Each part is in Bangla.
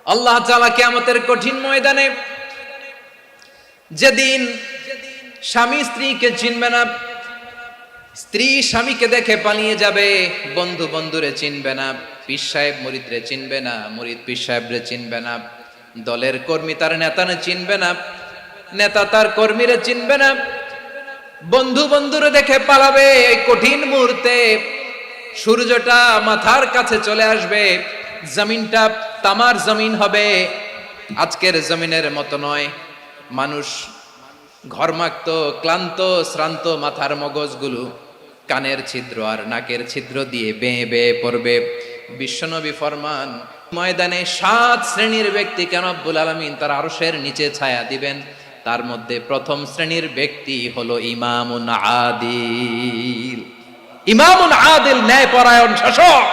আল্লাহ তাআলা কিয়ামতের কঠিন ময়দানে, যেদিন স্বামী স্ত্রীকে চিনবে না, স্ত্রী স্বামীকে দেখে পালিয়ে যাবে, বন্ধু বন্ধুরে চিনবে না, পীর সাহেব মুরিদরে চিনবে না, মুরিদ পীর সাহেবরে চিনবে না, দলের কর্মী তার নেতারে চিনবে না, নেতা তার কর্মীরে চিনবে না, বন্ধু বন্ধুরে দেখে পালাবে। এই কঠিন মুহূর্তে সূর্যটা মাথার কাছে চলে আসবে, জমিনটা তামার জমিন হবে, আজকের জমিনের মতো নয়। মানুষ ঘর্মাক্ত, ক্লান্ত, শ্রান্ত মাথার মগজগুলো কানের ছিদ্র আর নাকের ছিদ্র দিয়ে বেয়ে বেয়ে পড়বে। বিশ্বনবী ফরমান, ময়দানে 7 শ্রেণীর ব্যক্তিকে রব্বুল আলামিন তার আরশের নিচে ছায়া দিবেন। তার মধ্যে প্রথম শ্রেণীর ব্যক্তি হলো ইমামুন আদিল। ইমামুন আদিল, ন্যায়পরায়ণ শাসক,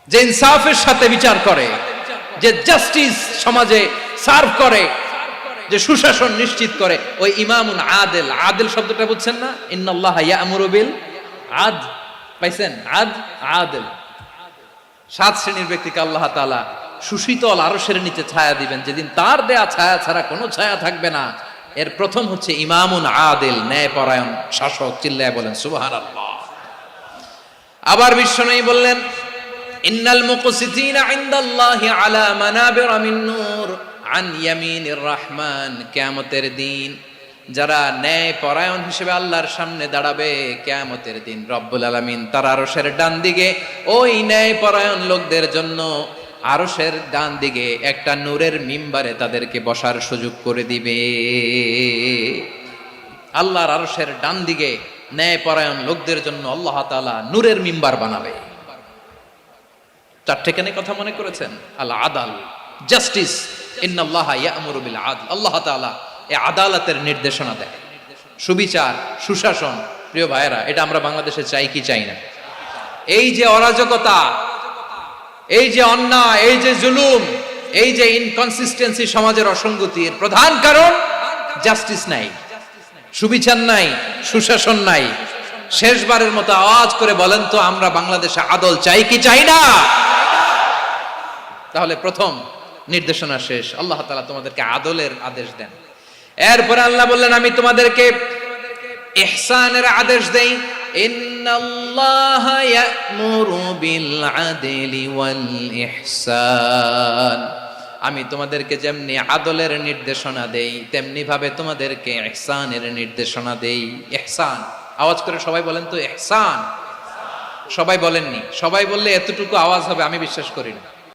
যে ইনসাফের সাথে বিচার করে, যে জাস্টিস সমাজে সার্ভ করে, যে সুশাসন নিশ্চিত করে, ওই ইমামুন আদিল। আদিল শব্দটা বুঝছেন না? ইন্নাল্লাহা ইয়া'মুরু বিল আদল, পাইছেন? আদিল। 7 শ্রেণীর ব্যক্তিকে আল্লাহ তাআলা সুশীতল আরশের নিচে ছায়া দিবেন, যেদিন তার দেয়া ছায়া ছাড়া কোনো ছায়া থাকবে না। এর প্রথম হচ্ছে ইমামুন আদিল, ন্যায়পরায়ণ শাসক। চিল্লায় বলেন সুবহানাল্লাহ। আবার বিশ্বনবী বললেন, ইন্নাল মুকসিতিনা ইনদাল্লাহি আলা মানাবিরা মিন নূর আন ইয়ামিনির রহমান। কিয়ামতের দিন যারা ন্যায়পরায়ণ হিসেবে আল্লাহর সামনে দাঁড়াবে, কিয়ামতের দিন রব্বুল আলামিন তার আরশের ডান দিকে ওই ন্যায়পরায়ণ লোকদের জন্য আরশের ডান দিকে একটা নূরের মিম্বারে তাদেরকে বসার সুযোগ করে দিবে। আল্লাহর আরশের ডান দিকে ন্যায়পরায়ণ লোকদের জন্য আল্লাহ তাআলা নূরের মিম্বার বানাবে। 4টে কেন কথা মনে করেছেন? আল আদাল, জাস্টিস। ইন্নাল্লাহা ইয়া'মুরু বিল আদল। আল্লাহ তাআলা এই আদালতের নির্দেশনা দেয়, সুবিচার, সুশাসন। প্রিয় ভাইয়েরা, এটা আমরা বাংলাদেশে চাই কি চাই না? এই যে অরাজকতা, এই যে অন্যায়, এই যে জুলুম, এই যে ইনকনসিস্টেন্সি, সমাজের অসঙ্গতির প্রধান কারণ জাস্টিস নাই, সুবিচার নাই, সুশাসন নাই। শেষবারের মতো আওয়াজ করে বলেন তো, আমরা বাংলাদেশে আদল চাই কি চাই না? তাহলে প্রথম নির্দেশনা শেষ। আল্লাহ তাআলা তোমাদেরকে আদলের আদেশ দেন। এরপরে আল্লাহ বললেন, আমি তোমাদেরকে ইহসানের আদেশ দেই। ইন্নাল্লাহা ইয়া'মুরু বিল আদলি ওয়াল ইহসান। আমি তোমাদেরকে যেমনি আদলের নির্দেশনা দেই, তেমনি ভাবে তোমাদেরকে ইহসানের নির্দেশনা দেই। ইহসান, আওয়াজ করে সবাই বলেন তো ইহসান। সবাই বলেননি। সবাই বললে এতটুকু আওয়াজ হবে আমি বিশ্বাস করি না।